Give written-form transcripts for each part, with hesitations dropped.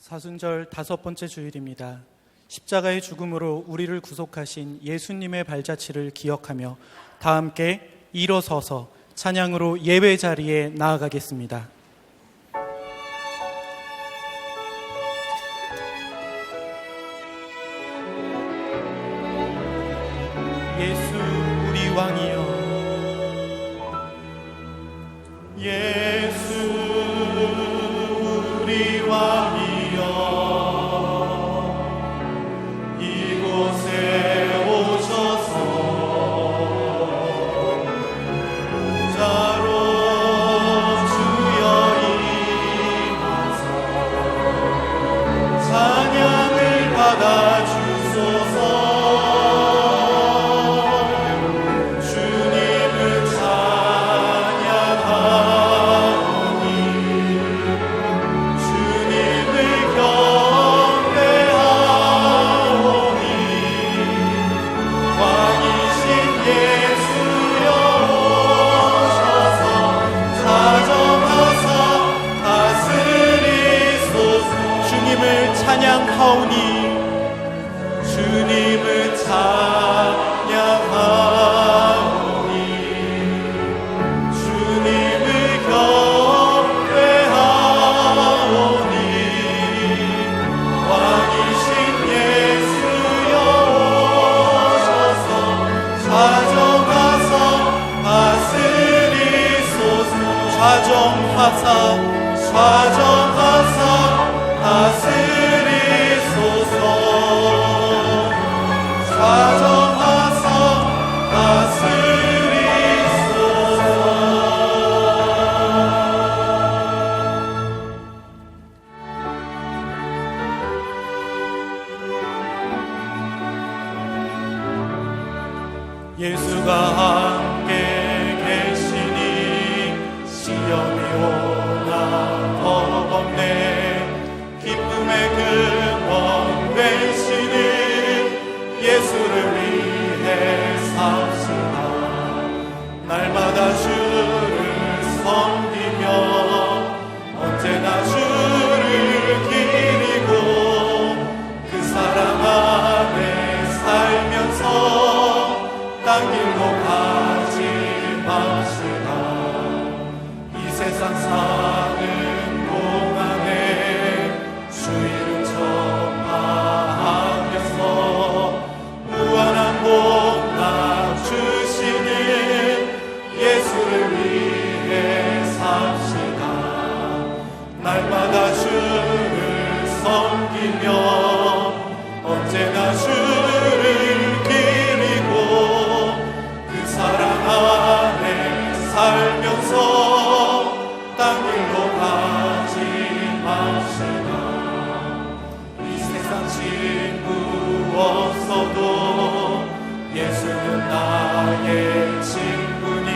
사순절 5번째 주일입니다. 십자가의 죽음으로 우리를 구속하신 예수님의 발자취를 기억하며 다 함께 일어서서 찬양으로 예배 자리에 나아가겠습니다. 예수 우리 왕이여, 예수 우리 왕이여, 이곳에 오셔서 자로 주여 임하사 찬양을 받아 주소서. 찬양하오니 주님을 찬양하오니 주님을 경배하오니 왕이신 예수여 오셔서 좌정하사 다스리소서. 좌정하사 다스리소서. 좌정하사 다스리소서. 예수가 함께 계시니 시험이 오나 겁없네. 기쁨의 근원 되시는 예수를 위해 삽시다. 날마다 주를 섬기며 언제나 주를 기리고 그 사랑 안에 살면서 딴 길로 가지 맙시다. 이 세상 사는 동안에 주 이름 전파하면서 무한한 복락 주시는 예수를 위해 삽시다. 날마다 주를 섬기며 언제나 주를 기리고 그 사랑 안에 살면서 딴 길로 가지 맙시다. 이 세상 친구 없어도 예수는 나의 친구니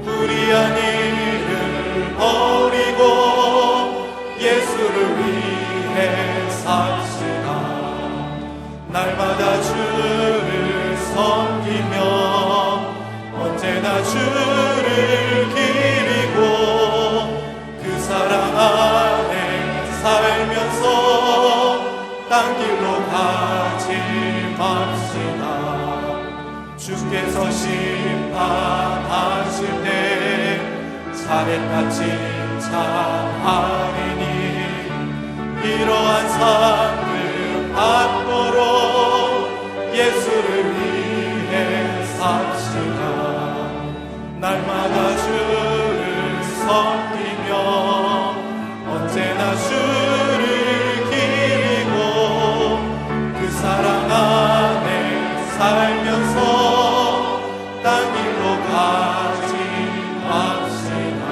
불의한 일을 버리고 예수를 위해 삽시다. 날마다 주를 섬기며 언제나 주를 기리고 그 사랑 안에 살면서 딴 길로 가지 맙시다. 주께서 심판하실 때 잘했다 칭찬하리니 이러한 상급 받도록 예수를 위해 삽시다. 날마다 주를 섬기며 언제나 주를 기리고 그 사랑 안에 살면서 딴 길로 가지 맙시다.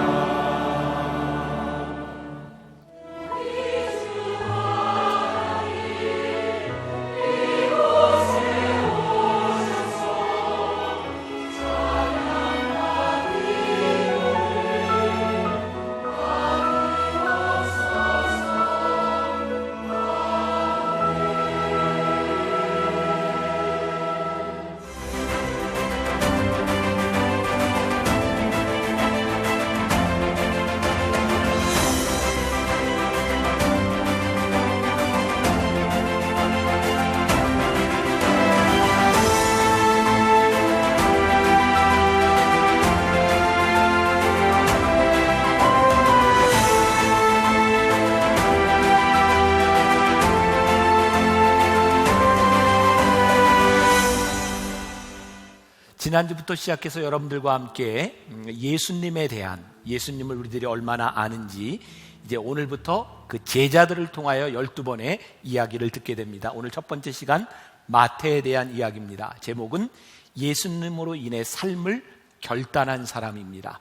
지난주부터 시작해서 여러분들과 함께 예수님에 대한, 예수님을 우리들이 얼마나 아는지 이제 오늘부터 그 제자들을 통하여 12번의 이야기를 듣게 됩니다. 오늘 첫 번째 시간 마태에 대한 이야기입니다. 제목은 예수님으로 인해 삶을 결단한 사람입니다.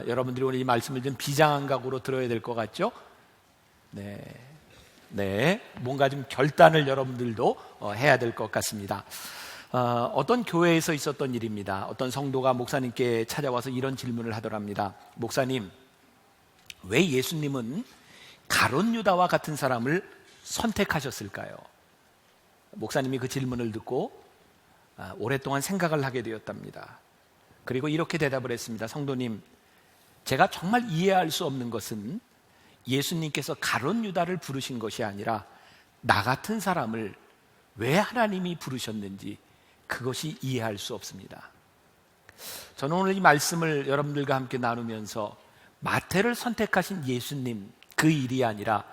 여러분들이 오늘 이 말씀을 좀 비장한 각오로 들어야 될 것 같죠? 네, 뭔가 좀 결단을 여러분들도 해야 될 것 같습니다. 어떤 교회에서 있었던 일입니다. 어떤 성도가 목사님께 찾아와서 이런 질문을 하더랍니다. 목사님, 왜 예수님은 가룟 유다와 같은 사람을 선택하셨을까요? 목사님이 그 질문을 듣고 오랫동안 생각을 하게 되었답니다. 그리고 이렇게 대답을 했습니다. 성도님, 제가 정말 이해할 수 없는 것은 예수님께서 가룟 유다를 부르신 것이 아니라 나 같은 사람을 왜 하나님이 부르셨는지 그것이 이해할 수 없습니다. 저는 오늘 이 말씀을 여러분들과 함께 나누면서 마태를 선택하신 예수님, 그 일이 아니라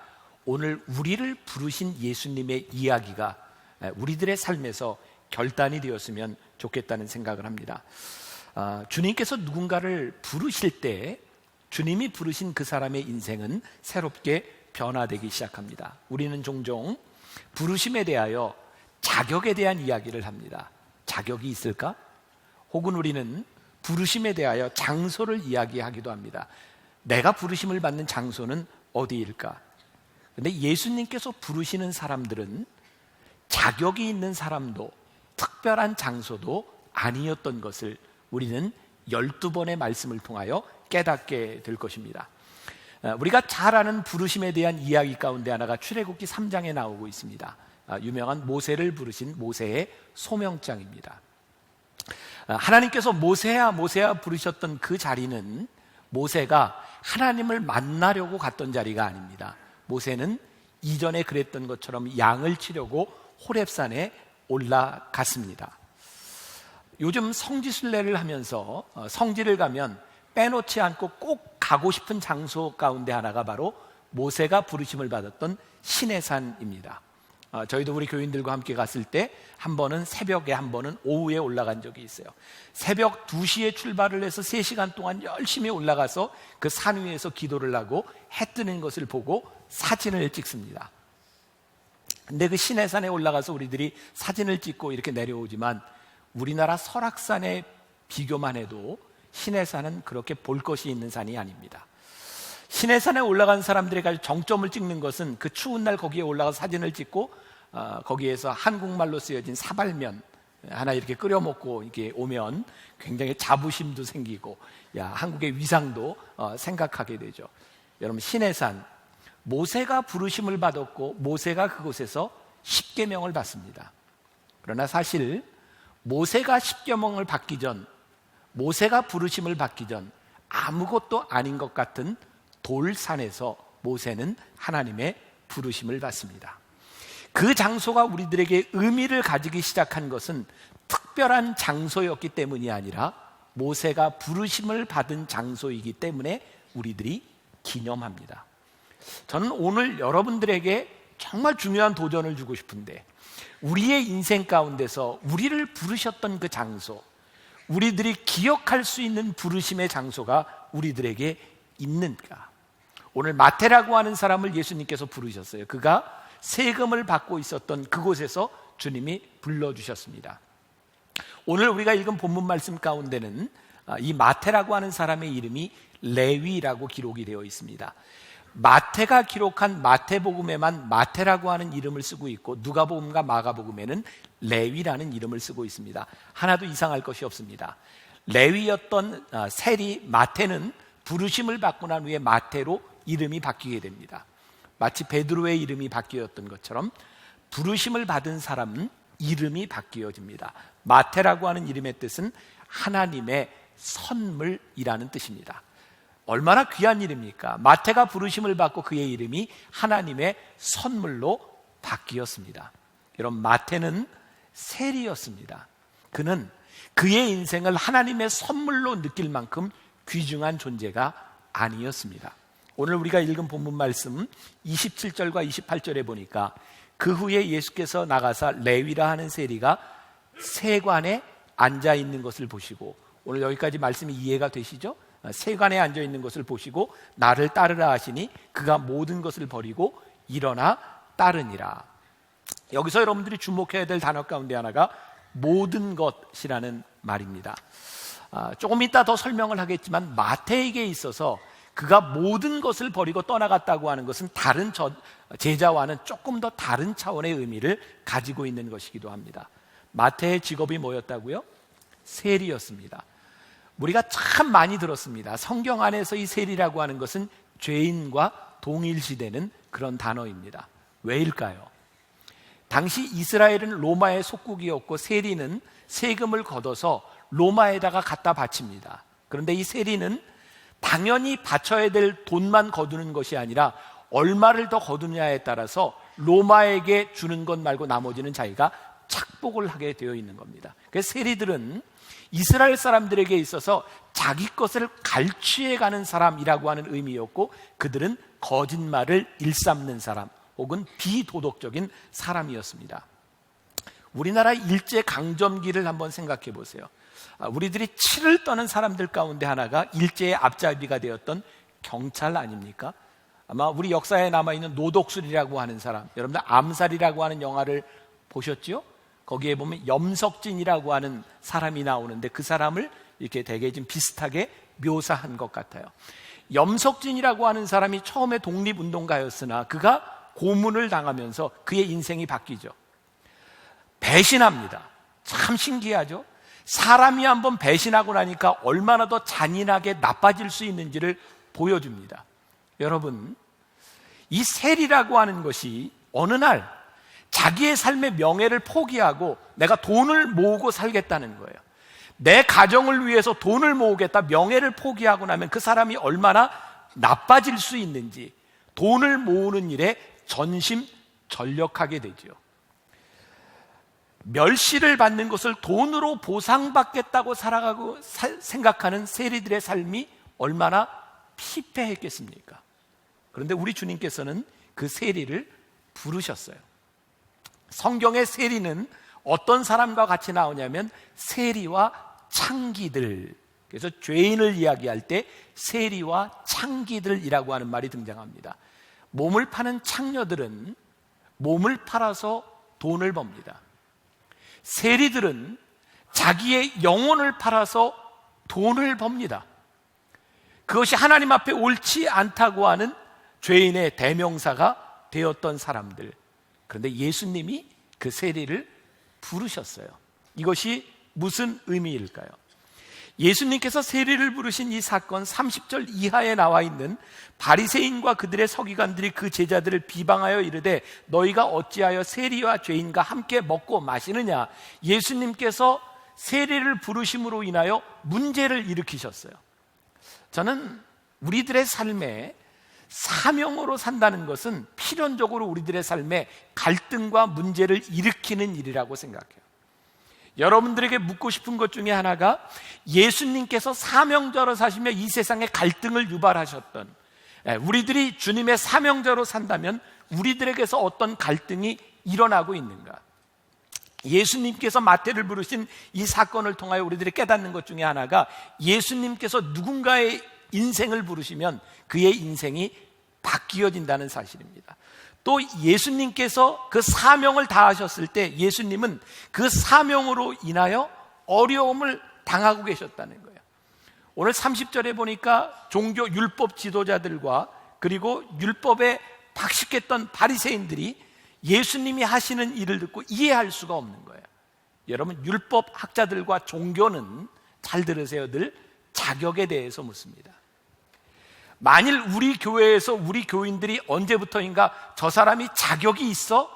오늘 우리를 부르신 예수님의 이야기가 우리들의 삶에서 결단이 되었으면 좋겠다는 생각을 합니다. 주님께서 누군가를 부르실 때 주님이 부르신 그 사람의 인생은 새롭게 변화되기 시작합니다. 우리는 종종 부르심에 대하여 자격에 대한 이야기를 합니다. 자격이 있을까? 혹은 우리는 부르심에 대하여 장소를 이야기하기도 합니다. 내가 부르심을 받는 장소는 어디일까? 그런데 예수님께서 부르시는 사람들은 자격이 있는 사람도 특별한 장소도 아니었던 것을 우리는 12번의 말씀을 통하여 깨닫게 될 것입니다. 우리가 잘 아는 부르심에 대한 이야기 가운데 하나가 출애굽기 3장에 나오고 있습니다. 유명한 모세를 부르신 모세의 소명장입니다. 하나님께서 모세야 부르셨던 그 자리는 모세가 하나님을 만나려고 갔던 자리가 아닙니다. 모세는 이전에 그랬던 것처럼 양을 치려고 호렙산에 올라갔습니다. 요즘 성지순례를 하면서 성지를 가면 빼놓지 않고 꼭 가고 싶은 장소 가운데 하나가 바로 모세가 부르심을 받았던 시내산입니다. 저희도 우리 교인들과 함께 갔을 때 한 번은 새벽에, 한 번은 오후에 올라간 적이 있어요. 새벽 2시에 출발을 해서 3시간 동안 열심히 올라가서 그 산 위에서 기도를 하고 해 뜨는 것을 보고 사진을 찍습니다. 근데 그 시내산에 올라가서 우리들이 사진을 찍고 이렇게 내려오지만 우리나라 설악산에 비교만 해도 시내산은 그렇게 볼 것이 있는 산이 아닙니다. 시내산에 올라간 사람들이 가지고 정점을 찍는 것은 그 추운 날 거기에 올라가서 사진을 찍고 거기에서 한국말로 쓰여진 사발면 하나 이렇게 끓여 먹고 이렇게 오면 굉장히 자부심도 생기고 한국의 위상도 생각하게 되죠. 여러분, 시내산, 모세가 부르심을 받았고 모세가 그곳에서 십계명을 받습니다. 그러나 사실 모세가 십계명을 받기 전, 모세가 부르심을 받기 전 아무것도 아닌 것 같은 돌산에서 모세는 하나님의 부르심을 받습니다. 그 장소가 우리들에게 의미를 가지기 시작한 것은 특별한 장소였기 때문이 아니라 모세가 부르심을 받은 장소이기 때문에 우리들이 기념합니다. 저는 오늘 여러분들에게 정말 중요한 도전을 주고 싶은데, 우리의 인생 가운데서 우리를 부르셨던 그 장소, 우리들이 기억할 수 있는 부르심의 장소가 우리들에게 있는가? 오늘 마태라고 하는 사람을 예수님께서 부르셨어요. 그가 세금을 받고 있었던 그곳에서 주님이 불러주셨습니다. 오늘 우리가 읽은 본문 말씀 가운데는 이 마태라고 하는 사람의 이름이 레위라고 기록이 되어 있습니다. 마태가 기록한 마태복음에만 마태라고 하는 이름을 쓰고 있고 누가복음과 마가복음에는 레위라는 이름을 쓰고 있습니다. 하나도 이상할 것이 없습니다. 레위였던 세리 마태는 부르심을 받고 난 후에 마태로 이름이 바뀌게 됩니다. 마치 베드로의 이름이 바뀌었던 것처럼 부르심을 받은 사람은 이름이 바뀌어집니다. 마태라고 하는 이름의 뜻은 하나님의 선물이라는 뜻입니다. 얼마나 귀한 이름입니까? 마태가 부르심을 받고 그의 이름이 하나님의 선물로 바뀌었습니다. 여러분, 마태는 세리였습니다. 그는 그의 인생을 하나님의 선물로 느낄 만큼 귀중한 존재가 아니었습니다. 오늘 우리가 읽은 본문 말씀 27절과 28절에 보니까 그 후에 예수께서 나가사 레위라 하는 세리가 세관에 앉아 있는 것을 보시고, 오늘 여기까지 말씀이 이해가 되시죠? 세관에 앉아 있는 것을 보시고 나를 따르라 하시니 그가 모든 것을 버리고 일어나 따르니라. 여기서 여러분들이 주목해야 될 단어 가운데 하나가 모든 것이라는 말입니다. 조금 이따 더 설명을 하겠지만 마태에게 있어서 그가 모든 것을 버리고 떠나갔다고 하는 것은 다른 제자와는 조금 더 다른 차원의 의미를 가지고 있는 것이기도 합니다. 마태의 직업이 뭐였다고요? 세리였습니다. 우리가 참 많이 들었습니다. 성경 안에서 이 세리라고 하는 것은 죄인과 동일시되는 그런 단어입니다. 왜일까요? 당시 이스라엘은 로마의 속국이었고 세리는 세금을 걷어서 로마에다가 갖다 바칩니다. 그런데 이 세리는 당연히 바쳐야 될 돈만 거두는 것이 아니라 얼마를 더 거두냐에 따라서 로마에게 주는 것 말고 나머지는 자기가 착복을 하게 되어 있는 겁니다. 그래서 세리들은 이스라엘 사람들에게 있어서 자기 것을 갈취해가는 사람이라고 하는 의미였고, 그들은 거짓말을 일삼는 사람 혹은 비도덕적인 사람이었습니다. 우리나라 일제강점기를 한번 생각해 보세요. 우리들이 치를 떠는 사람들 가운데 하나가 일제의 앞잡이가 되었던 경찰 아닙니까? 아마 우리 역사에 남아있는 노독술이라고 하는 사람, 여러분들 암살이라고 하는 영화를 보셨죠? 거기에 보면 염석진이라고 하는 사람이 나오는데 그 사람을 이렇게 되게 좀 비슷하게 묘사한 것 같아요. 염석진이라고 하는 사람이 처음에 독립운동가였으나 그가 고문을 당하면서 그의 인생이 바뀌죠. 배신합니다. 참 신기하죠? 사람이 한번 배신하고 나니까 얼마나 더 잔인하게 나빠질 수 있는지를 보여줍니다. 여러분, 이 세리라고 하는 것이 어느 날 자기의 삶의 명예를 포기하고 내가 돈을 모으고 살겠다는 거예요. 내 가정을 위해서 돈을 모으겠다, 명예를 포기하고 나면 그 사람이 얼마나 나빠질 수 있는지 돈을 모으는 일에 전심전력하게 되죠. 멸시를 받는 것을 돈으로 보상받겠다고 살아가고 생각하는 세리들의 삶이 얼마나 피폐했겠습니까? 그런데 우리 주님께서는 그 세리를 부르셨어요. 성경의 세리는 어떤 사람과 같이 나오냐면 세리와 창기들, 그래서 죄인을 이야기할 때 세리와 창기들이라고 하는 말이 등장합니다. 몸을 파는 창녀들은 몸을 팔아서 돈을 법니다. 세리들은 자기의 영혼을 팔아서 돈을 법니다. 그것이 하나님 앞에 옳지 않다고 하는 죄인의 대명사가 되었던 사람들. 그런데 예수님이 그 세리를 부르셨어요. 이것이 무슨 의미일까요? 예수님께서 세리를 부르신 이 사건 30절 이하에 나와 있는 바리새인과 그들의 서기관들이 그 제자들을 비방하여 이르되 너희가 어찌하여 세리와 죄인과 함께 먹고 마시느냐. 예수님께서 세리를 부르심으로 인하여 문제를 일으키셨어요. 저는 우리들의 삶에 사명으로 산다는 것은 필연적으로 우리들의 삶에 갈등과 문제를 일으키는 일이라고 생각해요. 여러분들에게 묻고 싶은 것 중에 하나가 예수님께서 사명자로 사시며 이 세상에 갈등을 유발하셨던, 우리들이 주님의 사명자로 산다면 우리들에게서 어떤 갈등이 일어나고 있는가? 예수님께서 마태를 부르신 이 사건을 통하여 우리들이 깨닫는 것 중에 하나가 예수님께서 누군가의 인생을 부르시면 그의 인생이 바뀌어진다는 사실입니다. 또 예수님께서 그 사명을 다하셨을 때 예수님은 그 사명으로 인하여 어려움을 당하고 계셨다는 거예요. 오늘 30절에 보니까 종교 율법 지도자들과 그리고 율법에 박식했던 바리새인들이 예수님이 하시는 일을 듣고 이해할 수가 없는 거예요. 여러분, 율법 학자들과 종교는, 잘 들으세요, 늘 자격에 대해서 묻습니다. 만일 우리 교회에서 우리 교인들이 언제부터인가 저 사람이 자격이 있어?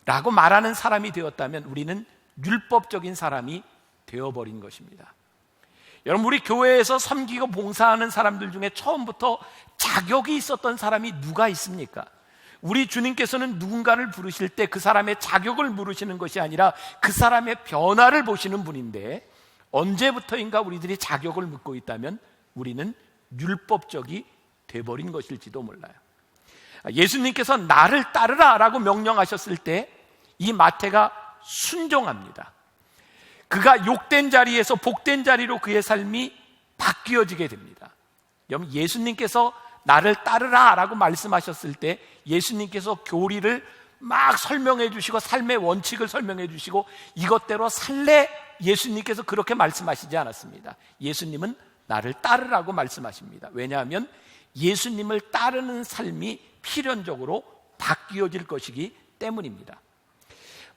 라고 말하는 사람이 되었다면 우리는 율법적인 사람이 되어버린 것입니다. 여러분, 우리 교회에서 섬기고 봉사하는 사람들 중에 처음부터 자격이 있었던 사람이 누가 있습니까? 우리 주님께서는 누군가를 부르실 때 그 사람의 자격을 물으시는 것이 아니라 그 사람의 변화를 보시는 분인데, 언제부터인가 우리들이 자격을 묻고 있다면 우리는 율법적이 돼버린 것일지도 몰라요. 예수님께서 나를 따르라 라고 명령하셨을 때 이 마태가 순종합니다. 그가 욕된 자리에서 복된 자리로 그의 삶이 바뀌어지게 됩니다. 여러분, 예수님께서 나를 따르라 라고 말씀하셨을 때 예수님께서 교리를 막 설명해 주시고 삶의 원칙을 설명해 주시고 이것대로 살래, 예수님께서 그렇게 말씀하시지 않았습니다. 예수님은 나를 따르라고 말씀하십니다. 왜냐하면 예수님을 따르는 삶이 필연적으로 바뀌어질 것이기 때문입니다.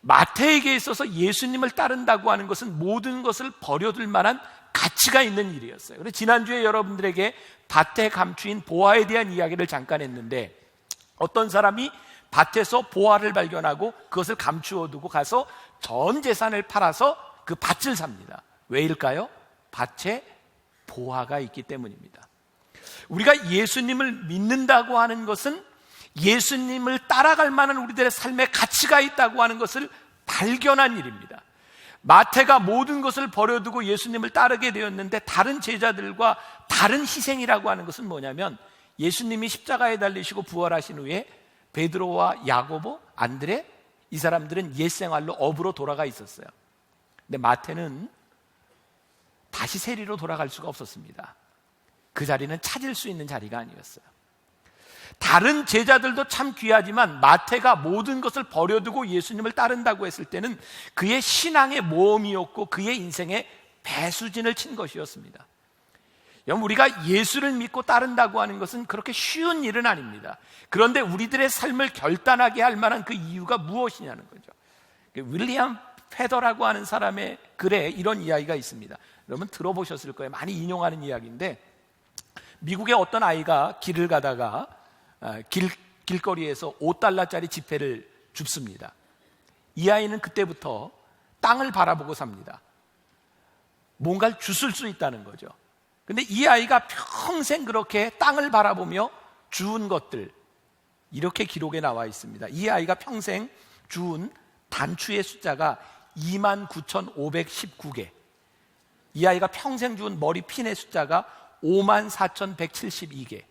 마태에게 있어서 예수님을 따른다고 하는 것은 모든 것을 버려둘 만한 가치가 있는 일이었어요. 그래서 지난주에 여러분들에게 밭의 감추인 보아에 대한 이야기를 잠깐 했는데, 어떤 사람이 밭에서 보아를 발견하고 그것을 감추어 두고 가서 전 재산을 팔아서 그 밭을 삽니다. 왜일까요? 밭에 보아가 있기 때문입니다. 우리가 예수님을 믿는다고 하는 것은 예수님을 따라갈 만한 우리들의 삶의 가치가 있다고 하는 것을 발견한 일입니다. 마태가 모든 것을 버려두고 예수님을 따르게 되었는데, 다른 제자들과 다른 희생이라고 하는 것은 뭐냐면, 예수님이 십자가에 달리시고 부활하신 후에 베드로와 야고보, 안드레, 이 사람들은 옛 생활로 업으로 돌아가 있었어요. 근데 마태는 다시 세리로 돌아갈 수가 없었습니다. 그 자리는 찾을 수 있는 자리가 아니었어요. 다른 제자들도 참 귀하지만 마태가 모든 것을 버려두고 예수님을 따른다고 했을 때는 그의 신앙의 모험이었고 그의 인생의 배수진을 친 것이었습니다. 여러분, 우리가 예수를 믿고 따른다고 하는 것은 그렇게 쉬운 일은 아닙니다. 그런데 우리들의 삶을 결단하게 할 만한 그 이유가 무엇이냐는 거죠. 윌리엄 페더라고 하는 사람의 글에 이런 이야기가 있습니다. 여러분 들어보셨을 거예요. 많이 인용하는 이야기인데, 미국의 어떤 아이가 길을 가다가 길거리에서 $5짜리 지폐를 줍습니다. 이 아이는 그때부터 땅을 바라보고 삽니다. 뭔가를 주술 수 있다는 거죠. 근데 이 아이가 평생 그렇게 땅을 바라보며 주운 것들, 이렇게 기록에 나와 있습니다. 이 아이가 평생 주운 단추의 숫자가 29,519개, 이 아이가 평생 주운 머리핀의 숫자가 54,172개.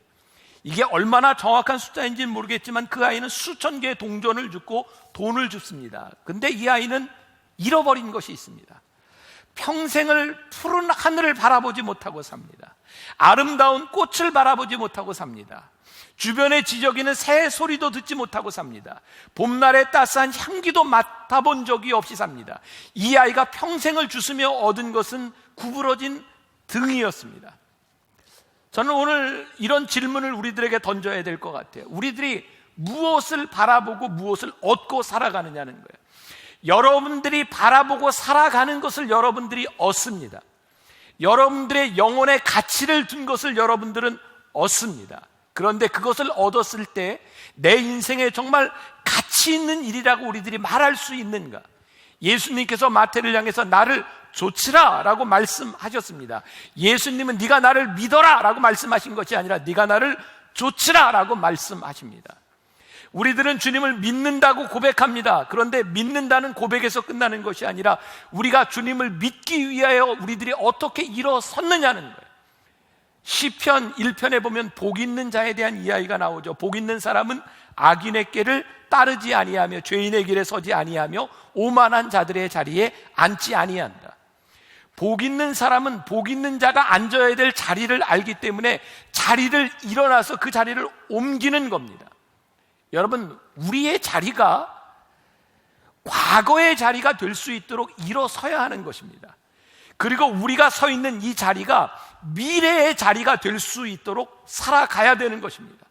이게 얼마나 정확한 숫자인지는 모르겠지만 그 아이는 수천 개의 동전을 줍고 돈을 줍습니다. 근데 이 아이는 잃어버린 것이 있습니다. 평생을 푸른 하늘을 바라보지 못하고 삽니다. 아름다운 꽃을 바라보지 못하고 삽니다. 주변에 지저귀는 새 소리도 듣지 못하고 삽니다. 봄날의 따스한 향기도 맡아본 적이 없이 삽니다. 이 아이가 평생을 주스며 얻은 것은 구부러진 등이었습니다. 저는 오늘 이런 질문을 우리들에게 던져야 될 것 같아요. 우리들이 무엇을 바라보고 무엇을 얻고 살아가느냐는 거예요. 여러분들이 바라보고 살아가는 것을 여러분들이 얻습니다. 여러분들의 영혼의 가치를 둔 것을 여러분들은 얻습니다. 그런데 그것을 얻었을 때 내 인생에 정말 가치 있는 일이라고 우리들이 말할 수 있는가? 예수님께서 마태를 향해서 나를 좇으라 라고 말씀하셨습니다. 예수님은 네가 나를 믿어라 라고 말씀하신 것이 아니라 네가 나를 좇으라 라고 말씀하십니다. 우리들은 주님을 믿는다고 고백합니다. 그런데 믿는다는 고백에서 끝나는 것이 아니라 우리가 주님을 믿기 위하여 우리들이 어떻게 일어섰느냐는 거예요. 시편 1편에 보면 복 있는 자에 대한 이야기가 나오죠. 복 있는 사람은 악인의 길을 따르지 아니하며 죄인의 길에 서지 아니하며 오만한 자들의 자리에 앉지 아니한다. 복 있는 사람은 복 있는 자가 앉아야 될 자리를 알기 때문에 자리를 일어나서 그 자리를 옮기는 겁니다. 여러분, 우리의 자리가 과거의 자리가 될 수 있도록 일어서야 하는 것입니다. 그리고 우리가 서 있는 이 자리가 미래의 자리가 될 수 있도록 살아가야 되는 것입니다.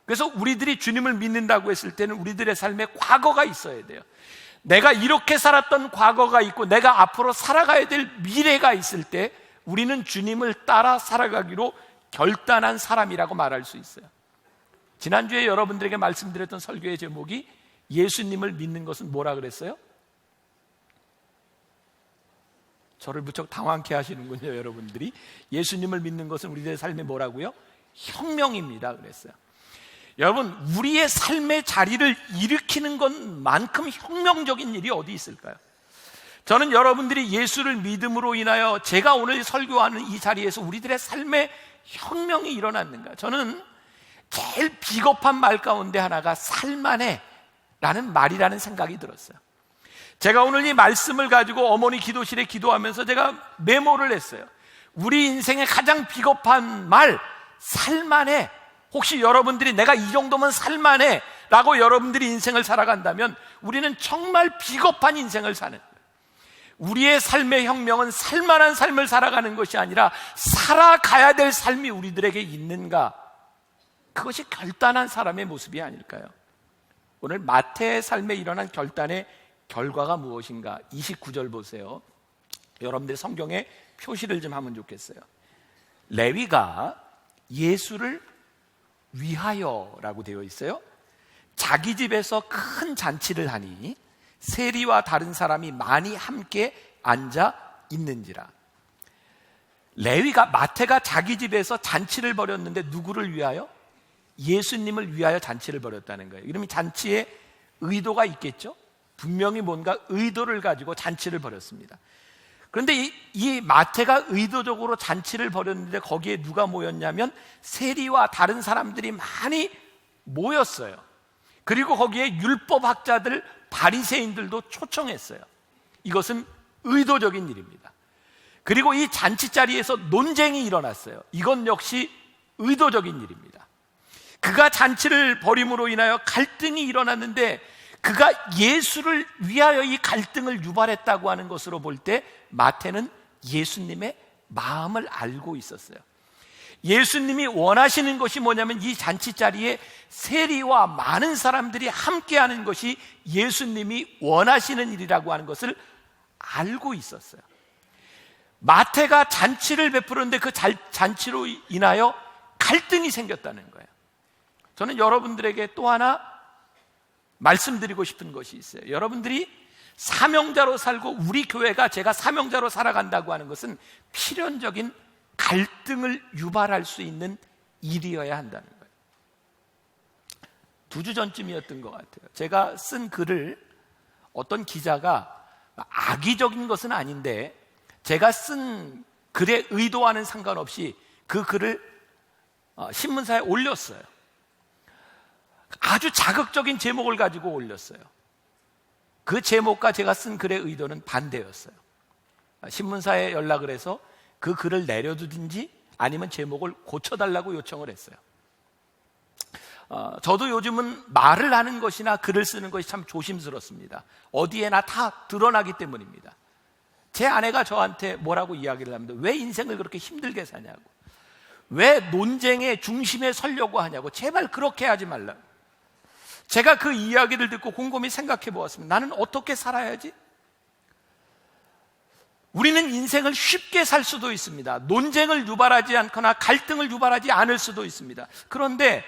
그래서 우리들이 주님을 믿는다고 했을 때는 우리들의 삶에 과거가 있어야 돼요. 내가 이렇게 살았던 과거가 있고 내가 앞으로 살아가야 될 미래가 있을 때 우리는 주님을 따라 살아가기로 결단한 사람이라고 말할 수 있어요. 지난주에 여러분들에게 말씀드렸던 설교의 제목이 예수님을 믿는 것은 뭐라 그랬어요? 저를 무척 당황케 하시는군요, 여러분들이. 예수님을 믿는 것은 우리들의 삶에 뭐라고요? 혁명입니다 그랬어요. 여러분, 우리의 삶의 자리를 일으키는 것만큼 혁명적인 일이 어디 있을까요? 저는 여러분들이 예수를 믿음으로 인하여 제가 오늘 설교하는 이 자리에서 우리들의 삶의 혁명이 일어났는가? 저는 제일 비겁한 말 가운데 하나가 살만해 라는 말이라는 생각이 들었어요. 제가 오늘 이 말씀을 가지고 어머니 기도실에 기도하면서 제가 메모를 했어요. 우리 인생의 가장 비겁한 말, 살만해. 혹시 여러분들이 내가 이 정도면 살만해 라고 여러분들이 인생을 살아간다면 우리는 정말 비겁한 인생을 사는 거예요. 우리의 삶의 혁명은 살만한 삶을 살아가는 것이 아니라 살아가야 될 삶이 우리들에게 있는가, 그것이 결단한 사람의 모습이 아닐까요? 오늘 마태의 삶에 일어난 결단의 결과가 무엇인가? 29절 보세요. 여러분들 성경에 표시를 좀 하면 좋겠어요. 레위가 예수를 위하여라고 되어 있어요. 자기 집에서 큰 잔치를 하니 세리와 다른 사람이 많이 함께 앉아 있는지라. 레위가, 마태가 자기 집에서 잔치를 벌였는데 누구를 위하여? 예수님을 위하여 잔치를 벌였다는 거예요. 그러면 잔치에 의도가 있겠죠? 분명히 뭔가 의도를 가지고 잔치를 벌였습니다. 그런데 이 마태가 의도적으로 잔치를 벌였는데 거기에 누가 모였냐면 세리와 다른 사람들이 많이 모였어요. 그리고 거기에 율법학자들, 바리새인들도 초청했어요. 이것은 의도적인 일입니다. 그리고 이 잔치 자리에서 논쟁이 일어났어요. 이건 역시 의도적인 일입니다. 그가 잔치를 벌임으로 인하여 갈등이 일어났는데 그가 예수를 위하여 이 갈등을 유발했다고 하는 것으로 볼 때 마태는 예수님의 마음을 알고 있었어요. 예수님이 원하시는 것이 뭐냐면 이 잔치 자리에 세리와 많은 사람들이 함께하는 것이 예수님이 원하시는 일이라고 하는 것을 알고 있었어요. 마태가 잔치를 베풀었는데 그 잔치로 인하여 갈등이 생겼다는 거예요. 저는 여러분들에게 또 하나 말씀드리고 싶은 것이 있어요. 여러분들이 사명자로 살고 우리 교회가 제가 사명자로 살아간다고 하는 것은 필연적인 갈등을 유발할 수 있는 일이어야 한다는 거예요. 2주 전쯤이었던 것 같아요. 제가 쓴 글을 어떤 기자가 악의적인 것은 아닌데 제가 쓴 글의 의도와는 상관없이 그 글을 신문사에 올렸어요. 아주 자극적인 제목을 가지고 올렸어요. 그 제목과 제가 쓴 글의 의도는 반대였어요. 신문사에 연락을 해서 그 글을 내려두든지 아니면 제목을 고쳐달라고 요청을 했어요. 저도 요즘은 말을 하는 것이나 글을 쓰는 것이 참 조심스럽습니다. 어디에나 다 드러나기 때문입니다. 제 아내가 저한테 뭐라고 이야기를 합니다. 왜 인생을 그렇게 힘들게 사냐고, 왜 논쟁의 중심에 서려고 하냐고, 제발 그렇게 하지 말라고. 제가 그 이야기를 듣고 곰곰이 생각해 보았습니다. 나는 어떻게 살아야지? 우리는 인생을 쉽게 살 수도 있습니다. 논쟁을 유발하지 않거나 갈등을 유발하지 않을 수도 있습니다. 그런데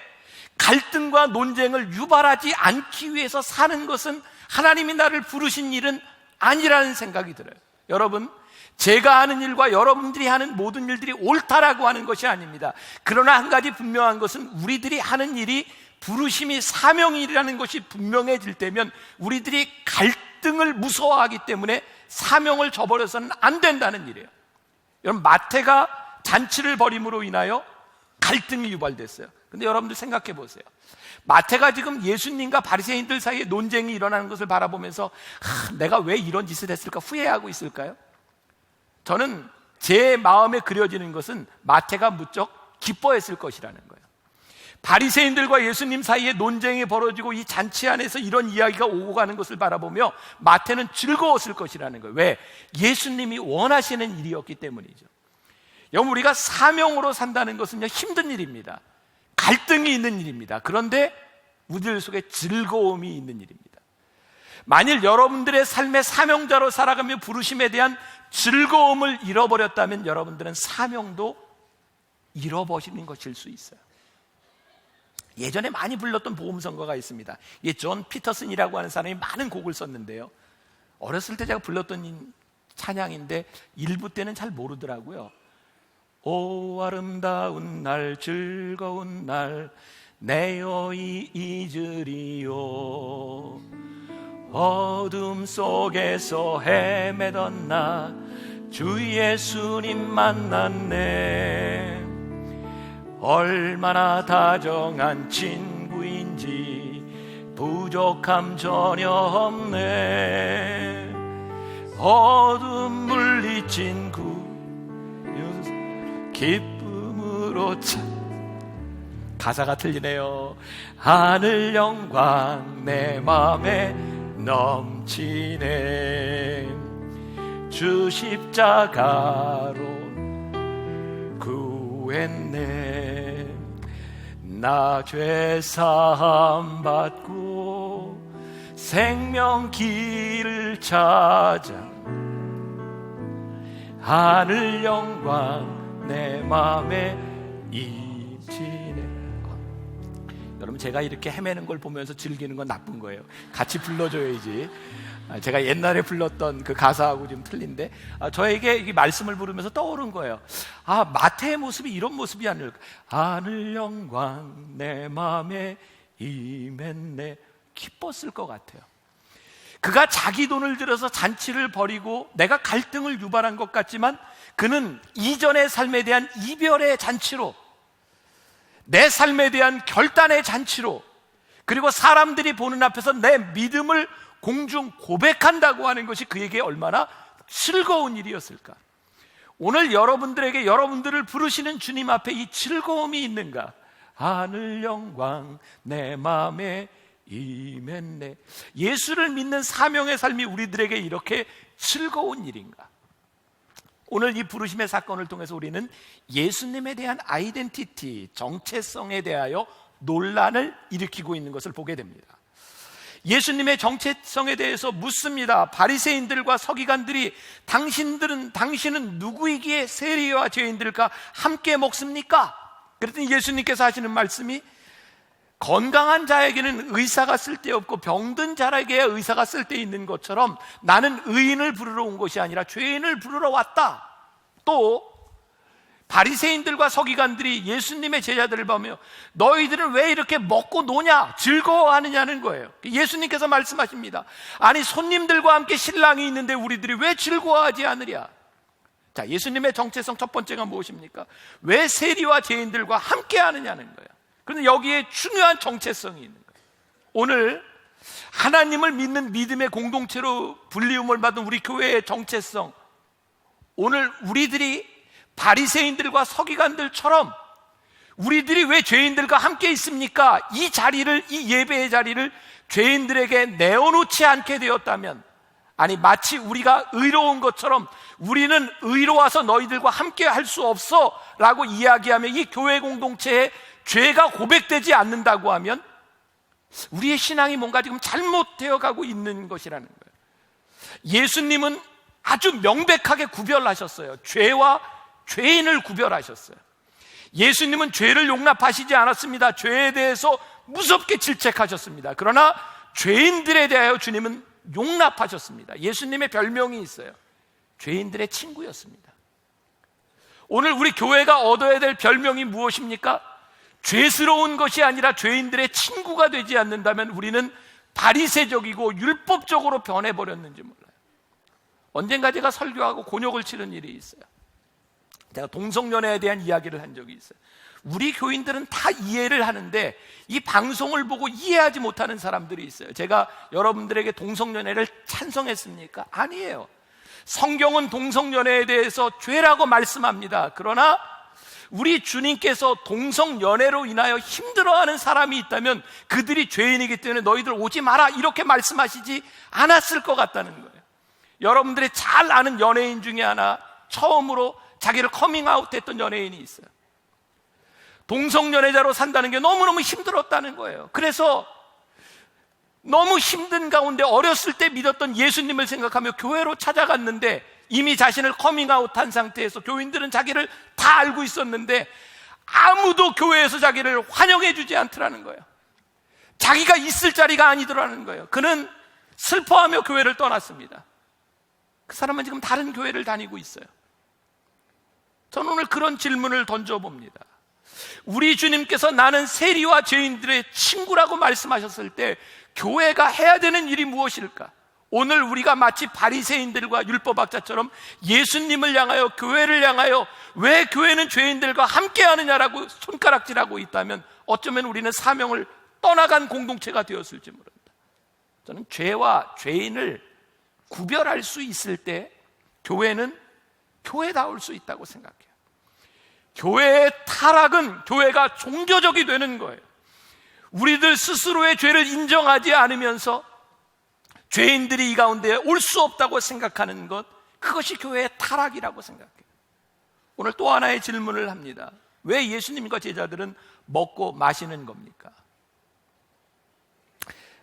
갈등과 논쟁을 유발하지 않기 위해서 사는 것은 하나님이 나를 부르신 일은 아니라는 생각이 들어요. 여러분, 제가 하는 일과 여러분들이 하는 모든 일들이 옳다라고 하는 것이 아닙니다. 그러나 한 가지 분명한 것은 우리들이 하는 일이 부르심이 사명이라는 것이 분명해질 때면 우리들이 갈등을 무서워하기 때문에 사명을 저버려서는 안 된다는 일이에요. 여러분, 마태가 잔치를 벌임으로 인하여 갈등이 유발됐어요. 근데 여러분들 생각해 보세요. 마태가 지금 예수님과 바리새인들 사이에 논쟁이 일어나는 것을 바라보면서 내가 왜 이런 짓을 했을까 후회하고 있을까요? 저는 제 마음에 그려지는 것은 마태가 무척 기뻐했을 것이라는 거예요. 바리새인들과 예수님 사이에 논쟁이 벌어지고 이 잔치 안에서 이런 이야기가 오고 가는 것을 바라보며 마태는 즐거웠을 것이라는 거예요. 왜? 예수님이 원하시는 일이었기 때문이죠. 여러분, 우리가 사명으로 산다는 것은요, 힘든 일입니다. 갈등이 있는 일입니다. 그런데 우리들 속에 즐거움이 있는 일입니다. 만일 여러분들의 삶의 사명자로 살아가며 부르심에 대한 즐거움을 잃어버렸다면 여러분들은 사명도 잃어버리는 것일 수 있어요. 예전에 많이 불렀던 복음성가가 있습니다. 존 피터슨이라고 하는 사람이 많은 곡을 썼는데요, 어렸을 때 제가 불렀던 찬양인데 일부 때는 잘 모르더라고요. 오 아름다운 날, 즐거운 날, 내어이 잊으리요. 어둠 속에서 헤매던 나, 주 예수님 만났네. 얼마나 다정한 친구인지 부자 부족함 전혀 없네. 어둠 물리친 구 기쁨으로 가사가 틀리네요. 하늘 영광 내 맘에 넘치네. 주 십자가로 구했네. 나 죄 사함 받고 생명 길을 찾아 하늘 영광 내 맘에 임치네. 여러분, 제가 이렇게 헤매는 걸 보면서 즐기는 건 나쁜 거예요. 같이 불러줘야지. 제가 옛날에 불렀던 그 가사하고 좀 틀린데, 저에게 이 말씀을 부르면서 떠오른 거예요. 마태의 모습이 이런 모습이 아닐까. 하늘 영광 내 맘에 임했네. 기뻤을 것 같아요. 그가 자기 돈을 들여서 잔치를 벌이고 내가 갈등을 유발한 것 같지만, 그는 이전의 삶에 대한 이별의 잔치로, 내 삶에 대한 결단의 잔치로, 그리고 사람들이 보는 앞에서 내 믿음을 공중 고백한다고 하는 것이 그에게 얼마나 즐거운 일이었을까. 오늘 여러분들에게 여러분들을 부르시는 주님 앞에 이 즐거움이 있는가? 하늘 영광 내 마음에 임했네. 예수를 믿는 사명의 삶이 우리들에게 이렇게 즐거운 일인가? 오늘 이 부르심의 사건을 통해서 우리는 예수님에 대한 아이덴티티, 정체성에 대하여 논란을 일으키고 있는 것을 보게 됩니다. 예수님의 정체성에 대해서 묻습니다. 바리새인들과 서기관들이 당신은 누구이기에 세리와 죄인들과 함께 먹습니까? 그랬더니 예수님께서 하시는 말씀이, 건강한 자에게는 의사가 쓸데없고 병든 자에게야 의사가 쓸데있는 것처럼 나는 의인을 부르러 온 것이 아니라 죄인을 부르러 왔다. 또 바리새인들과 서기관들이 예수님의 제자들을 보며 너희들은 왜 이렇게 먹고 노냐, 즐거워하느냐는 거예요. 예수님께서 말씀하십니다. 아니, 손님들과 함께 신랑이 있는데 우리들이 왜 즐거워하지 않으랴? 자, 예수님의 정체성 첫 번째가 무엇입니까? 왜 세리와 죄인들과 함께 하느냐는 거예요. 그런데 여기에 중요한 정체성이 있는 거예요. 오늘 하나님을 믿는 믿음의 공동체로 불리움을 받은 우리 교회의 정체성, 오늘 우리들이 바리새인들과 서기관들처럼 우리들이 왜 죄인들과 함께 있습니까? 이 자리를, 이 예배의 자리를 죄인들에게 내어놓지 않게 되었다면, 아니 마치 우리가 의로운 것처럼 우리는 의로워서 너희들과 함께 할 수 없어 라고 이야기하며 이 교회 공동체에 죄가 고백되지 않는다고 하면 우리의 신앙이 뭔가 지금 잘못되어 가고 있는 것이라는 거예요. 예수님은 아주 명백하게 구별하셨어요. 죄와 죄인을 구별하셨어요. 예수님은 죄를 용납하시지 않았습니다. 죄에 대해서 무섭게 질책하셨습니다. 그러나 죄인들에 대하여 주님은 용납하셨습니다. 예수님의 별명이 있어요. 죄인들의 친구였습니다. 오늘 우리 교회가 얻어야 될 별명이 무엇입니까? 죄스러운 것이 아니라 죄인들의 친구가 되지 않는다면 우리는 바리새적이고 율법적으로 변해버렸는지 몰라요. 언젠가 제가 설교하고 곤욕을 치른 일이 있어요. 제가 동성연애에 대한 이야기를 한 적이 있어요. 우리 교인들은 다 이해를 하는데 이 방송을 보고 이해하지 못하는 사람들이 있어요. 제가 여러분들에게 동성연애를 찬성했습니까? 아니에요. 성경은 동성연애에 대해서 죄라고 말씀합니다. 그러나 우리 주님께서 동성연애로 인하여 힘들어하는 사람이 있다면 그들이 죄인이기 때문에 너희들 오지 마라 이렇게 말씀하시지 않았을 것 같다는 거예요. 여러분들이 잘 아는 연예인 중에 하나, 처음으로 자기를 커밍아웃 했던 연예인이 있어요. 동성연애자로 산다는 게 너무너무 힘들었다는 거예요. 그래서 너무 힘든 가운데 어렸을 때 믿었던 예수님을 생각하며 교회로 찾아갔는데 이미 자신을 커밍아웃한 상태에서 교인들은 자기를 다 알고 있었는데 아무도 교회에서 자기를 환영해 주지 않더라는 거예요. 자기가 있을 자리가 아니더라는 거예요. 그는 슬퍼하며 교회를 떠났습니다. 그 사람은 지금 다른 교회를 다니고 있어요. 저는 오늘 그런 질문을 던져봅니다. 우리 주님께서 나는 세리와 죄인들의 친구라고 말씀하셨을 때 교회가 해야 되는 일이 무엇일까? 오늘 우리가 마치 바리새인들과 율법학자처럼 예수님을 향하여, 교회를 향하여 왜 교회는 죄인들과 함께 하느냐라고 손가락질하고 있다면 어쩌면 우리는 사명을 떠나간 공동체가 되었을지 모른다. 저는 죄와 죄인을 구별할 수 있을 때 교회는 교회다울 수 있다고 생각해요. 교회의 타락은 교회가 종교적이 되는 거예요. 우리들 스스로의 죄를 인정하지 않으면서 죄인들이 이 가운데 올 수 없다고 생각하는 것, 그것이 교회의 타락이라고 생각해요. 오늘 또 하나의 질문을 합니다. 왜 예수님과 제자들은 먹고 마시는 겁니까?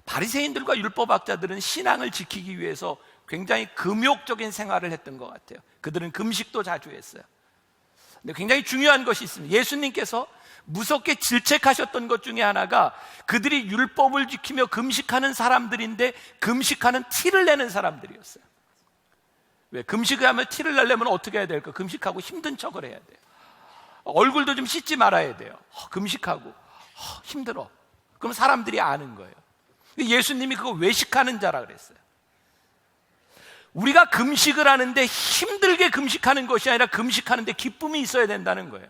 바리새인들과 율법학자들은 신앙을 지키기 위해서 굉장히 금욕적인 생활을 했던 것 같아요. 그들은 금식도 자주 했어요. 근데 굉장히 중요한 것이 있습니다. 예수님께서 무섭게 질책하셨던 것 중에 하나가 그들이 율법을 지키며 금식하는 사람들인데 금식하는 티를 내는 사람들이었어요. 왜? 금식을 하면 티를 내려면 어떻게 해야 될까? 금식하고 힘든 척을 해야 돼요. 얼굴도 좀 씻지 말아야 돼요. 금식하고 힘들어. 그럼 사람들이 아는 거예요. 예수님이 그거 외식하는 자라 그랬어요. 우리가 금식을 하는데 힘들게 금식하는 것이 아니라 금식하는데 기쁨이 있어야 된다는 거예요.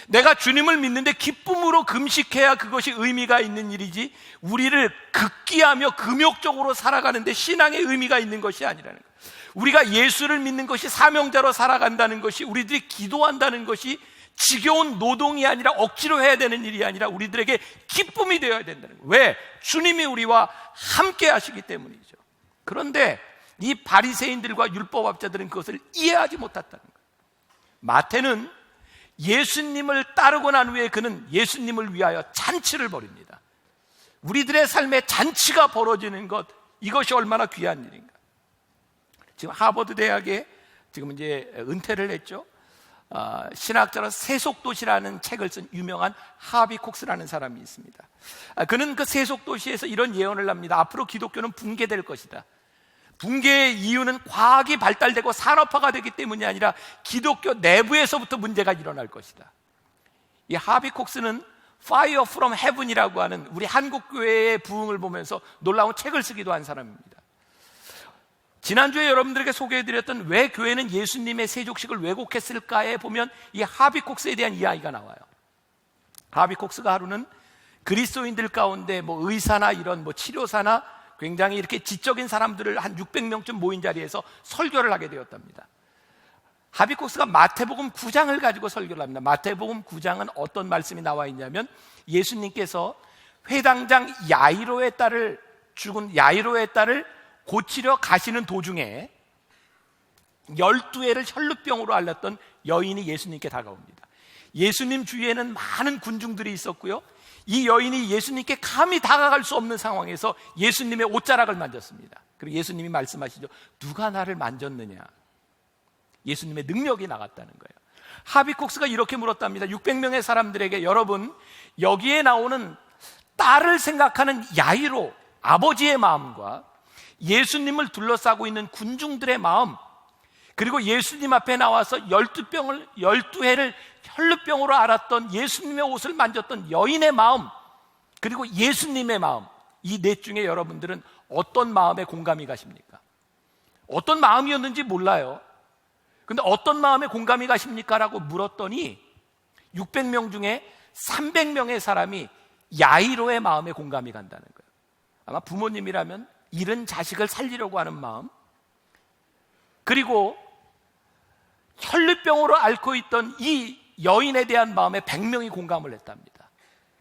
내가 주님을 믿는데 기쁨으로 금식해야 그것이 의미가 있는 일이지, 우리를 극기하며 금욕적으로 살아가는데 신앙의 의미가 있는 것이 아니라는 거예요. 우리가 예수를 믿는 것이 사명자로 살아간다는 것이, 우리들이 기도한다는 것이 지겨운 노동이 아니라 억지로 해야 되는 일이 아니라 우리들에게 기쁨이 되어야 된다는 거예요. 왜? 주님이 우리와 함께 하시기 때문이죠. 그런데 이 바리새인들과 율법학자들은 그것을 이해하지 못했다는 거예요. 마태는 예수님을 따르고 난 후에 그는 예수님을 위하여 잔치를 벌입니다. 우리들의 삶에 잔치가 벌어지는 것, 이것이 얼마나 귀한 일인가. 지금 하버드 대학에 지금 이제 은퇴를 했죠. 신학자로 세속도시라는 책을 쓴 유명한 하비 콕스라는 사람이 있습니다. 그는 그 세속도시에서 이런 예언을 합니다. 앞으로 기독교는 붕괴될 것이다. 붕괴의 이유는 과학이 발달되고 산업화가 되기 때문이 아니라 기독교 내부에서부터 문제가 일어날 것이다. 이 하비 콕스는 Fire from Heaven이라고 하는 우리 한국교회의 부흥을 보면서 놀라운 책을 쓰기도 한 사람입니다. 지난주에 여러분들에게 소개해드렸던 왜 교회는 예수님의 세족식을 왜곡했을까에 보면 이 하비 콕스에 대한 이야기가 나와요. 하비 콕스가 하루는 그리스도인들 가운데 의사나 이런 치료사나 굉장히 이렇게 지적인 사람들을 한 600명쯤 모인 자리에서 설교를 하게 되었답니다. 하비 콕스가 마태복음 9장을 가지고 설교를 합니다. 마태복음 9장은 어떤 말씀이 나와 있냐면, 예수님께서 회당장 야이로의 딸을, 죽은 야이로의 딸을 고치려 가시는 도중에 12해를 혈루병으로 앓았던 여인이 예수님께 다가옵니다. 예수님 주위에는 많은 군중들이 있었고요, 이 여인이 예수님께 감히 다가갈 수 없는 상황에서 예수님의 옷자락을 만졌습니다. 그리고 예수님이 말씀하시죠. 누가 나를 만졌느냐? 예수님의 능력이 나갔다는 거예요. 하비 콕스가 이렇게 물었답니다. 600명의 사람들에게, 여러분, 여기에 나오는 딸을 생각하는 야이로 아버지의 마음과 예수님을 둘러싸고 있는 군중들의 마음, 그리고 예수님 앞에 나와서 12해를 혈루병으로 앓았던 예수님의 옷을 만졌던 여인의 마음, 그리고 예수님의 마음, 이 넷 중에 여러분들은 어떤 마음에 공감이 가십니까? 어떤 마음이었는지 몰라요. 근데 어떤 마음에 공감이 가십니까? 라고 물었더니 600명 중에 300명의 사람이 야이로의 마음에 공감이 간다는 거예요. 아마 부모님이라면 잃은 자식을 살리려고 하는 마음, 그리고 혈루병으로 앓고 있던 이 여인에 대한 마음에 100명이 공감을 했답니다.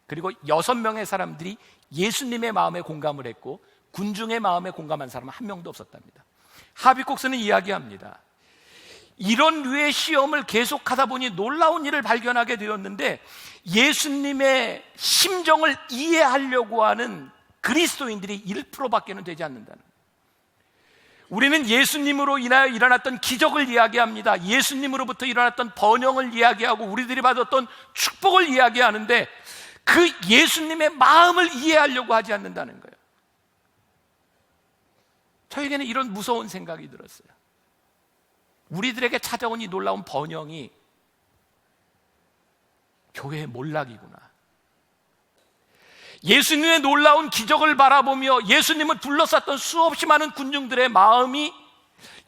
그리고 6명의 사람들이 예수님의 마음에 공감을 했고 군중의 마음에 공감한 사람은 한 명도 없었답니다. 하비 콕스는 이야기합니다. 이런 류의 시험을 계속하다 보니 놀라운 일을 발견하게 되었는데, 예수님의 심정을 이해하려고 하는 그리스도인들이 1%밖에는 되지 않는다는 거예요. 우리는 예수님으로 인하여 일어났던 기적을 이야기합니다. 예수님으로부터 일어났던 번영을 이야기하고 우리들이 받았던 축복을 이야기하는데 그 예수님의 마음을 이해하려고 하지 않는다는 거예요. 저에게는 이런 무서운 생각이 들었어요. 우리들에게 찾아온 이 놀라운 번영이 교회의 몰락이구나. 예수님의 놀라운 기적을 바라보며 예수님을 둘러쌌던 수없이 많은 군중들의 마음이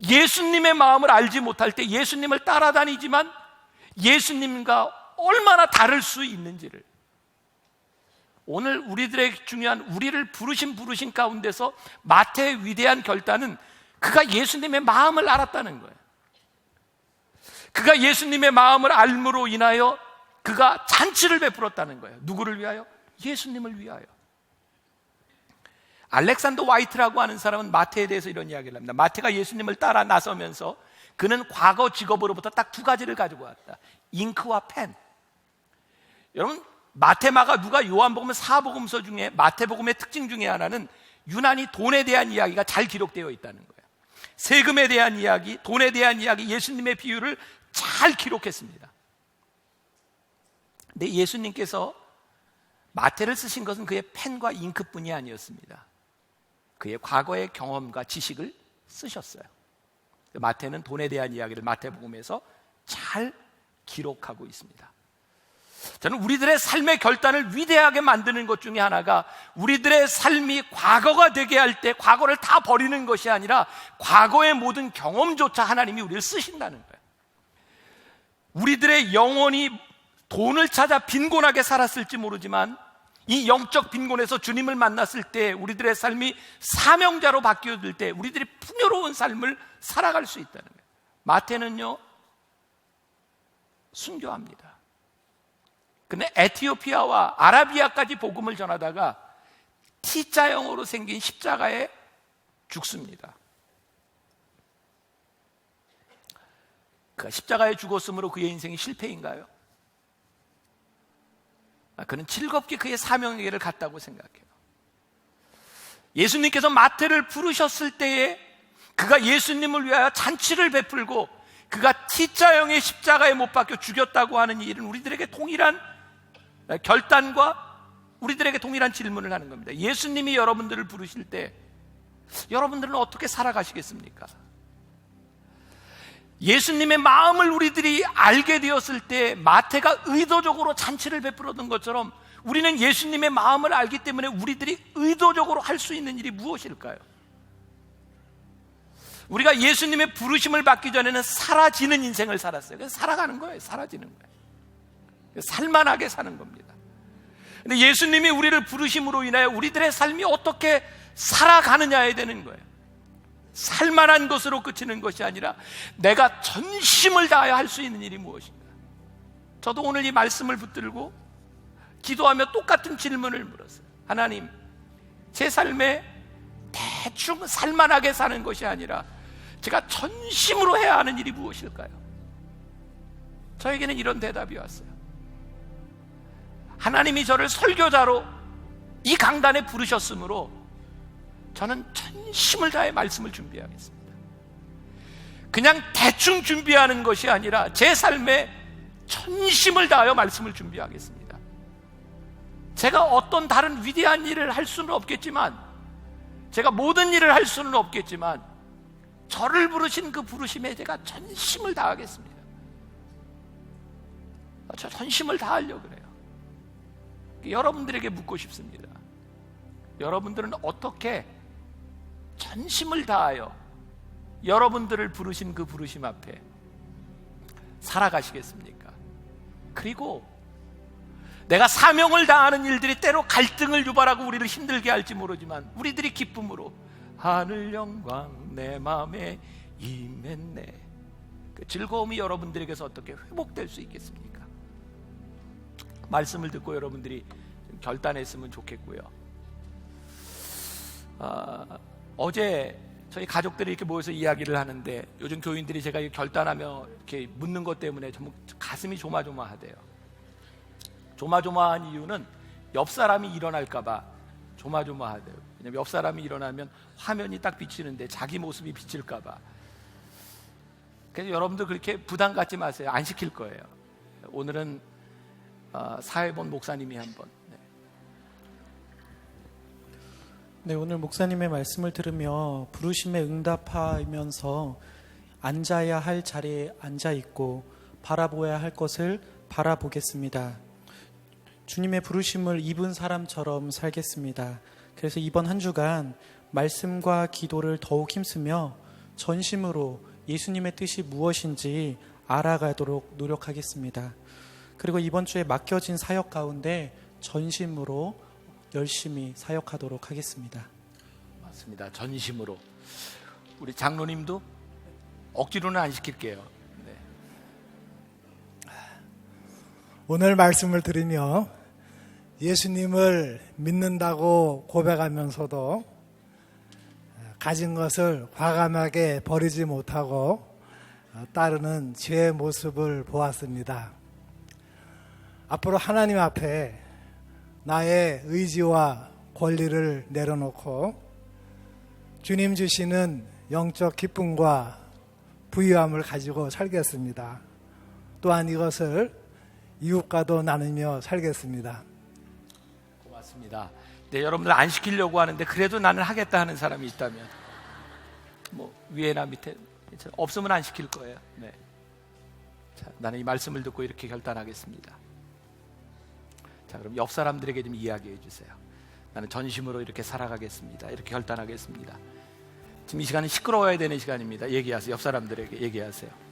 예수님의 마음을 알지 못할 때 예수님을 따라다니지만 예수님과 얼마나 다를 수 있는지를, 오늘 우리들의 중요한 우리를 부르신 가운데서 마태의 위대한 결단은 그가 예수님의 마음을 알았다는 거예요. 그가 예수님의 마음을 알므로 인하여 그가 잔치를 베풀었다는 거예요. 누구를 위하여? 예수님을 위하여. 알렉산더 화이트라고 하는 사람은 마태에 대해서 이런 이야기를 합니다. 마태가 예수님을 따라 나서면서 그는 과거 직업으로부터 딱 두 가지를 가지고 왔다. 잉크와 펜. 여러분, 마태마가 누가 요한복음 사복음서 중에 마태복음의 특징 중에 하나는 유난히 돈에 대한 이야기가 잘 기록되어 있다는 거예요. 세금에 대한 이야기, 돈에 대한 이야기, 예수님의 비유를 잘 기록했습니다. 근데 예수님께서 마태를 쓰신 것은 그의 펜과 잉크뿐이 아니었습니다. 그의 과거의 경험과 지식을 쓰셨어요. 마태는 돈에 대한 이야기를 마태복음에서 잘 기록하고 있습니다. 저는 우리들의 삶의 결단을 위대하게 만드는 것 중에 하나가 우리들의 삶이 과거가 되게 할 때 과거를 다 버리는 것이 아니라 과거의 모든 경험조차 하나님이 우리를 쓰신다는 거예요. 우리들의 영혼이 돈을 찾아 빈곤하게 살았을지 모르지만 이 영적 빈곤에서 주님을 만났을 때 우리들의 삶이 사명자로 바뀌어질 때 우리들이 풍요로운 삶을 살아갈 수 있다는 거예요. 마태는요, 순교합니다. 근데 에티오피아와 아라비아까지 복음을 전하다가 T자형으로 생긴 십자가에 죽습니다. 그 십자가에 죽었으므로 그의 인생이 실패인가요? 그는 즐겁게 그의 사명에게를 갔다고 생각해요. 예수님께서 마태를 부르셨을 때에 그가 예수님을 위하여 잔치를 베풀고 그가 T자형의 십자가에 못 박혀 죽였다고 하는 이 일은 우리들에게 동일한 결단과 우리들에게 동일한 질문을 하는 겁니다. 예수님이 여러분들을 부르실 때 여러분들은 어떻게 살아가시겠습니까? 예수님의 마음을 우리들이 알게 되었을 때 마태가 의도적으로 잔치를 베풀었던 것처럼 우리는 예수님의 마음을 알기 때문에 우리들이 의도적으로 할 수 있는 일이 무엇일까요? 우리가 예수님의 부르심을 받기 전에는 사라지는 인생을 살았어요. 그래서 살아가는 거예요. 사라지는 거예요. 살만하게 사는 겁니다. 근데 예수님이 우리를 부르심으로 인하여 우리들의 삶이 어떻게 살아가느냐에 되는 거예요. 살만한 것으로 그치는 것이 아니라 내가 전심을 다하여 할 수 있는 일이 무엇인가. 저도 오늘 이 말씀을 붙들고 기도하며 똑같은 질문을 물었어요. 하나님, 제 삶에 대충 살만하게 사는 것이 아니라 제가 전심으로 해야 하는 일이 무엇일까요? 저에게는 이런 대답이 왔어요. 하나님이 저를 설교자로 이 강단에 부르셨으므로 저는 전심을 다해 말씀을 준비하겠습니다. 그냥 대충 준비하는 것이 아니라 제 삶에 전심을 다하여 말씀을 준비하겠습니다. 제가 어떤 다른 위대한 일을 할 수는 없겠지만, 제가 모든 일을 할 수는 없겠지만 저를 부르신 그 부르심에 제가 전심을 다하겠습니다. 저 전심을 다하려고 그래요. 여러분들에게 묻고 싶습니다. 여러분들은 어떻게 전심을 다하여 여러분들을 부르신 그 부르심 앞에 살아가시겠습니까? 그리고 내가 사명을 다하는 일들이 때로 갈등을 유발하고 우리를 힘들게 할지 모르지만 우리들이 기쁨으로 하늘 영광 내 마음에 임했네, 그 즐거움이 여러분들에게서 어떻게 회복될 수 있겠습니까? 말씀을 듣고 여러분들이 좀 결단했으면 좋겠고요. 어제 저희 가족들이 이렇게 모여서 이야기를 하는데 요즘 교인들이 제가 결단하며 이렇게 묻는 것 때문에 정말 가슴이 조마조마하대요. 조마조마한 이유는 옆 사람이 일어날까봐 조마조마하대요. 왜냐면 옆 사람이 일어나면 화면이 딱 비치는데 자기 모습이 비칠까봐. 그래서 여러분들 그렇게 부담 갖지 마세요. 안 시킬 거예요. 오늘은 사회본 목사님이 한번. 네, 오늘 목사님의 말씀을 들으며 부르심에 응답하면서 앉아야 할 자리에 앉아 있고 바라보아야 할 것을 바라보겠습니다. 주님의 부르심을 입은 사람처럼 살겠습니다. 그래서 이번 한 주간 말씀과 기도를 더욱 힘쓰며 전심으로 예수님의 뜻이 무엇인지 알아가도록 노력하겠습니다. 그리고 이번 주에 맡겨진 사역 가운데 전심으로 열심히 사역하도록 하겠습니다. 맞습니다. 전심으로. 우리 장로님도 억지로는 안 시킬게요. 네. 오늘 말씀을 들으며 예수님을 믿는다고 고백하면서도 가진 것을 과감하게 버리지 못하고 따르는 제 모습을 보았습니다. 앞으로 하나님 앞에 나의 의지와 권리를 내려놓고 주님 주시는 영적 기쁨과 부유함을 가지고 살겠습니다. 또한 이것을 이웃과도 나누며 살겠습니다. 고맙습니다. 네, 여러분들 안 시키려고 하는데 그래도 나는 하겠다 하는 사람이 있다면 뭐 위에나 밑에 없으면 안 시킬 거예요. 네. 자, 나는 이 말씀을 듣고 이렇게 결단하겠습니다. 자, 그럼 옆 사람들에게 좀 이야기해 주세요. 나는 전심으로 이렇게 살아가겠습니다. 이렇게 결단하겠습니다. 지금 이 시간은 시끄러워야 되는 시간입니다. 얘기하세요. 옆 사람들에게 얘기하세요.